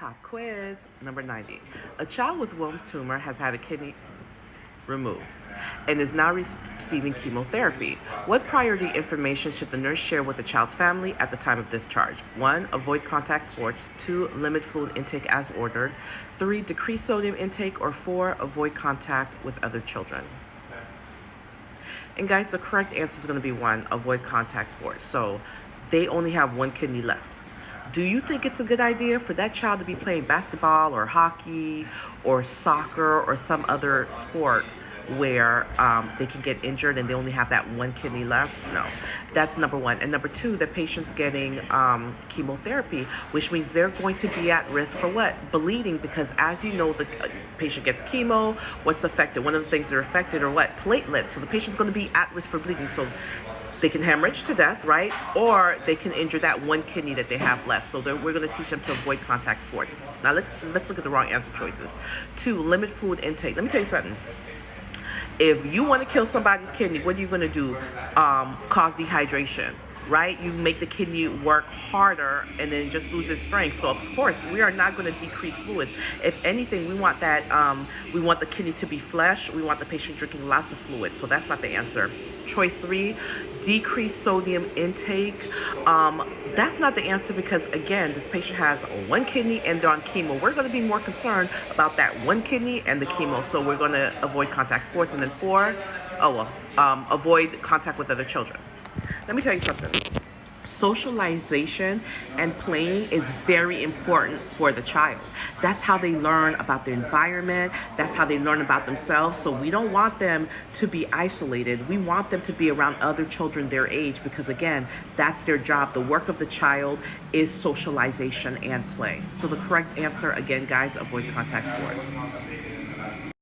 Pop quiz number 90. A child with Wilm's tumor has had a kidney removed and is now receiving chemotherapy. What priority information should the nurse share with the child's family at the time of discharge? 1. Avoid contact sports. 2. Limit fluid intake as ordered. 3. Decrease sodium intake. Or 4. Avoid contact with other children. And guys, the correct answer is going to be 1. Avoid contact sports. So they only have one kidney left. Do you think it's a good idea for that child to be playing basketball or hockey or soccer or some other sport where they can get injured and they only have that one kidney left? No. That's number 1. And number 2, the patient's getting chemotherapy, which means they're going to be at risk for what? Bleeding, because as you know, the patient gets chemo. What's affected? One of the things that are affected are what? Platelets. So the patient's going to be at risk for bleeding. So they can hemorrhage to death, right? Or they can injure that one kidney that they have left. So we're going to teach them to avoid contact sports. Now let's look at the wrong answer choices. 2, limit fluid intake. Let me tell you something. If you want to kill somebody's kidney, what are you going to do? Cause dehydration, right? You make the kidney work harder and then just lose its strength. So of course, we are not going to decrease fluids. If anything, we want we want the kidney to be flesh. We want the patient drinking lots of fluids. So that's not the answer. Choice 3, decrease sodium intake. That's not the answer because, again, this patient has one kidney and they're on chemo. We're going to be more concerned about that one kidney and the chemo. So we're going to avoid contact sports. And then 4, avoid contact with other children. Let me tell you something. Socialization and playing is very important for the child. That's how they learn about the environment. That's how they learn about themselves. So we don't want them to be isolated. We want them to be around other children their age because, again, that's their job. The work of the child is socialization and play. So the correct answer, again, guys, avoid contact sports.